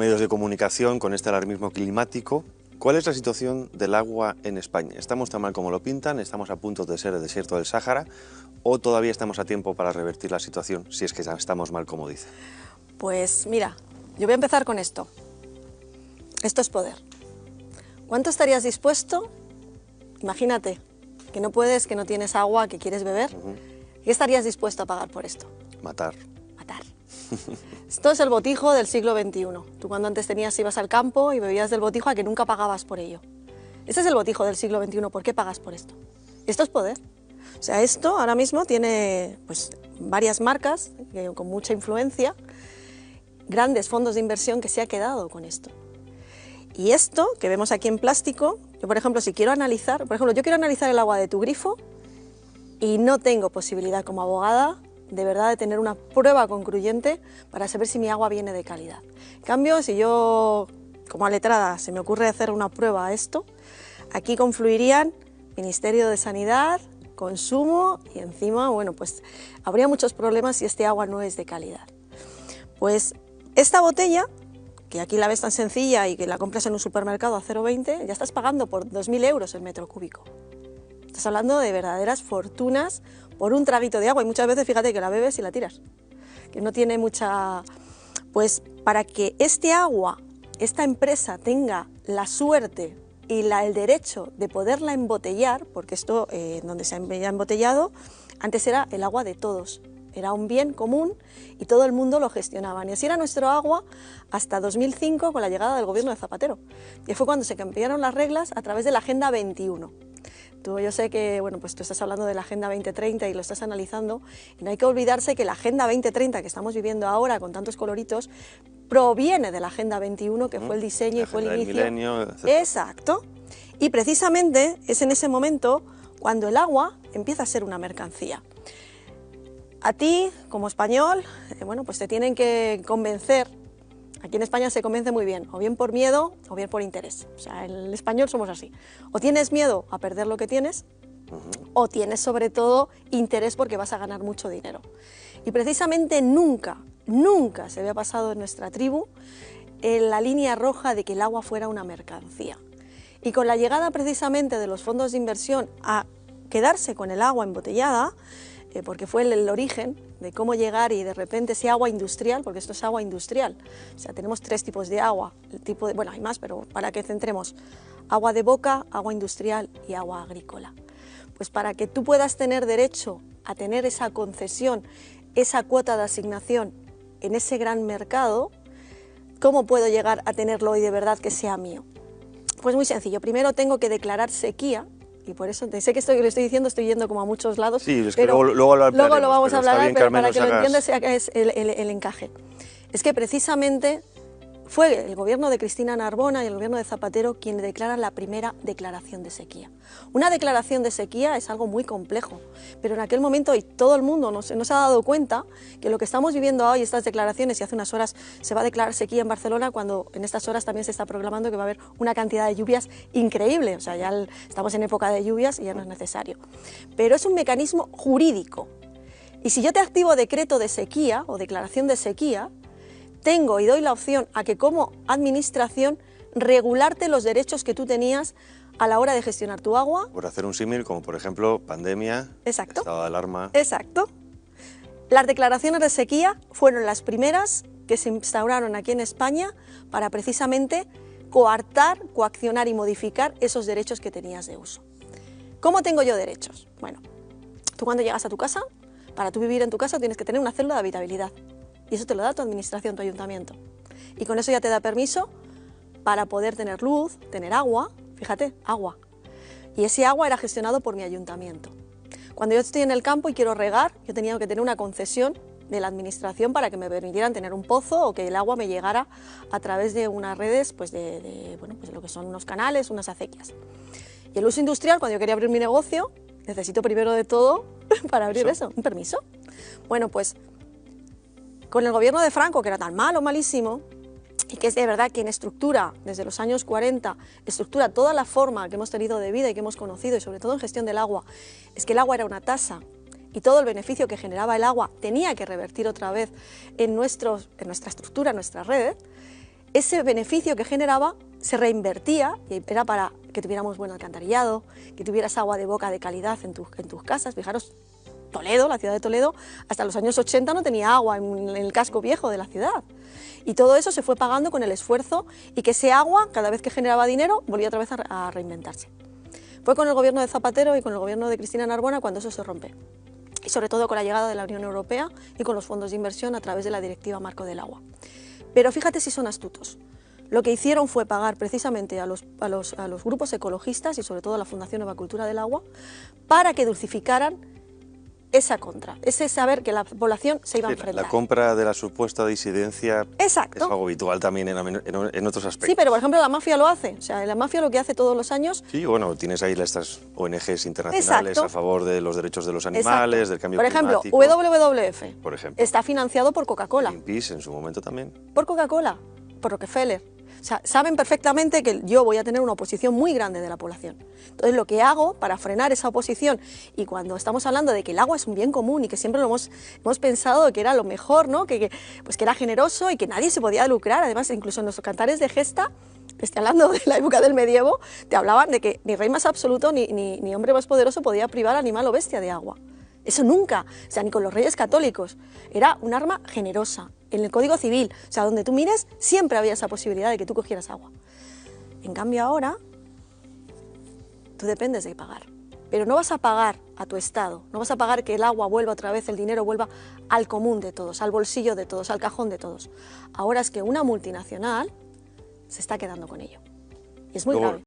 Medios de comunicación con este alarmismo climático. ¿Cuál es la situación del agua en España? ¿Estamos tan mal como lo pintan? ¿Estamos a punto de ser el desierto del Sáhara? ¿O todavía estamos a tiempo para revertir la situación, si es que ya estamos mal como dice? Pues mira, yo voy a empezar con esto. Esto es poder. ¿Cuánto estarías dispuesto? Imagínate que no puedes, que no tienes agua, que quieres beber. ¿Qué estarías dispuesto a pagar por esto? Matar. Matar. Esto es el botijo del siglo XXI. Tú cuando antes ibas al campo y bebías del botijo a que nunca pagabas por ello. Este es el botijo del siglo XXI. ¿Por qué pagas por esto? Esto es poder. O sea, esto ahora mismo tiene pues, varias marcas con mucha influencia, grandes fondos de inversión que se ha quedado con esto. Y esto que vemos aquí en plástico, yo por ejemplo, si quiero analizar, yo quiero analizar el agua de tu grifo y no tengo posibilidad como abogada de verdad de tener una prueba concluyente para saber si mi agua viene de calidad. En cambio, si yo como letrada se me ocurre hacer una prueba a esto, aquí confluirían Ministerio de Sanidad, Consumo y encima, bueno, pues habría muchos problemas si este agua no es de calidad. Pues esta botella, que aquí la ves tan sencilla y que la compras en un supermercado a 0,20, ya estás pagando por 2.000 euros el metro cúbico. Estás hablando de verdaderas fortunas por un traguito de agua y muchas veces fíjate que la bebes y la tiras, que no tiene mucha... Pues para que este agua, esta empresa tenga la suerte y el derecho de poderla embotellar, porque esto donde se ha embotellado, antes era el agua de todos, era un bien común y todo el mundo lo gestionaba. Y así era nuestro agua hasta 2005 con la llegada del gobierno de Zapatero. Y fue cuando se cambiaron las reglas a través de la Agenda 21. Yo sé que bueno, pues tú estás hablando de la Agenda 2030 y lo estás analizando, y no hay que olvidarse que la Agenda 2030 que estamos viviendo ahora con tantos coloritos proviene de la Agenda 21, que fue el diseño y fue el inicio. Milenio, etcétera. Exacto. Y precisamente es en ese momento cuando el agua empieza a ser una mercancía. A ti, como español, bueno, pues te tienen que convencer. Aquí en España se convence muy bien, o bien por miedo o bien por interés. O sea, el español somos así. O tienes miedo a perder lo que tienes, o tienes sobre todo interés porque vas a ganar mucho dinero. Y precisamente nunca se había pasado en nuestra tribu en la línea roja de que el agua fuera una mercancía. Y con la llegada precisamente de los fondos de inversión a quedarse con el agua embotellada, porque fue el origen de cómo llegar y de repente ese agua industrial, porque esto es agua industrial, o sea, tenemos tres tipos de agua, bueno, hay más, pero para que centremos, agua de boca, agua industrial y agua agrícola. Pues para que tú puedas tener derecho a tener esa concesión, esa cuota de asignación en ese gran mercado, ¿cómo puedo llegar a tenerlo y de verdad que sea mío? Pues muy sencillo, primero tengo que declarar sequía. Y por eso, sé que esto que le estoy diciendo, estoy yendo como a muchos lados, sí, es que pero luego lo vamos a hablar, pero para que lo entiendas es el encaje. Es que precisamente fue el gobierno de Cristina Narbona y el gobierno de Zapatero quien declara la primera declaración de sequía. Una declaración de sequía es algo muy complejo, pero en aquel momento y todo el mundo no se ha dado cuenta que lo que estamos viviendo hoy, estas declaraciones, y hace unas horas se va a declarar sequía en Barcelona, cuando en estas horas también se está proclamando que va a haber una cantidad de lluvias increíble, o sea, ya estamos en época de lluvias y ya no es necesario. Pero es un mecanismo jurídico, y si yo te activo decreto de sequía o declaración de sequía, tengo y doy la opción a que como administración regularte los derechos que tú tenías a la hora de gestionar tu agua. Por hacer un símil, como por ejemplo pandemia, exacto, estado de alarma. Exacto. Las declaraciones de sequía fueron las primeras que se instauraron aquí en España para precisamente coartar, coaccionar y modificar esos derechos que tenías de uso. ¿Cómo tengo yo derechos? Bueno, tú cuando llegas a tu casa, para tú vivir en tu casa tienes que tener una cédula de habitabilidad. Y eso te lo da tu administración, tu ayuntamiento. Y con eso ya te da permiso para poder tener luz, tener agua, fíjate, agua. Y ese agua era gestionado por mi ayuntamiento. Cuando yo estoy en el campo y quiero regar, yo tenía que tener una concesión de la administración para que me permitieran tener un pozo o que el agua me llegara a través de unas redes, pues de lo que son unos canales, unas acequias. Y el uso industrial, cuando yo quería abrir mi negocio, necesito primero de todo, para abrir eso, un permiso. Bueno, pues con el gobierno de Franco, que era tan malo, malísimo, y que es de verdad quien estructura, desde los años 40, estructura toda la forma que hemos tenido de vida y que hemos conocido, y sobre todo en gestión del agua, es que el agua era una tasa, y todo el beneficio que generaba el agua tenía que revertir otra vez en nuestra estructura, en nuestra red. ese beneficio que generaba se reinvertía y era para que tuviéramos buen alcantarillado, que tuvieras agua de boca de calidad en tus casas. Fijaros, Toledo, la ciudad de Toledo, hasta los años 80 no tenía agua en el casco viejo de la ciudad. Y todo eso se fue pagando con el esfuerzo y que ese agua, cada vez que generaba dinero, volvía otra vez a reinventarse. Fue con el gobierno de Zapatero y con el gobierno de Cristina Narbona cuando eso se rompe. Y sobre todo con la llegada de la Unión Europea y con los fondos de inversión a través de la Directiva Marco del Agua. Pero fíjate si son astutos. Lo que hicieron fue pagar precisamente a los grupos ecologistas y sobre todo a la Fundación Evacultura del Agua para que dulcificaran esa contra, ese saber que la población se iba a enfrentar. La compra de la supuesta disidencia. Exacto. Es algo habitual también en otros aspectos. Sí, pero por ejemplo la mafia lo hace, o sea, la mafia lo que hace todos los años... Sí, bueno, tienes ahí estas ONGs internacionales. Exacto. A favor de los derechos de los animales, Exacto. del cambio por ejemplo, climático. WWF Por ejemplo. está financiado por Coca-Cola. Greenpeace en su momento también. Por Coca-Cola, por Rockefeller. O sea, saben perfectamente que yo voy a tener una oposición muy grande de la población. Entonces, lo que hago para frenar esa oposición, y cuando estamos hablando de que el agua es un bien común y que siempre lo hemos pensado que era lo mejor, ¿no? Pues que era generoso y que nadie se podía lucrar, además, incluso en los cantares de gesta, estoy hablando de la época del medievo, te hablaban de que ni rey más absoluto ni hombre más poderoso podía privar animal o bestia de agua. Eso nunca, o sea, ni con los reyes católicos. Era un arma generosa. En el Código Civil, o sea, donde tú mires, siempre había esa posibilidad de que tú cogieras agua. En cambio ahora, tú dependes de pagar. Pero no vas a pagar a tu Estado, no vas a pagar que el agua vuelva otra vez, el dinero vuelva al común de todos, al bolsillo de todos, al cajón de todos. Ahora es que una multinacional se está quedando con ello. Y es muy grave.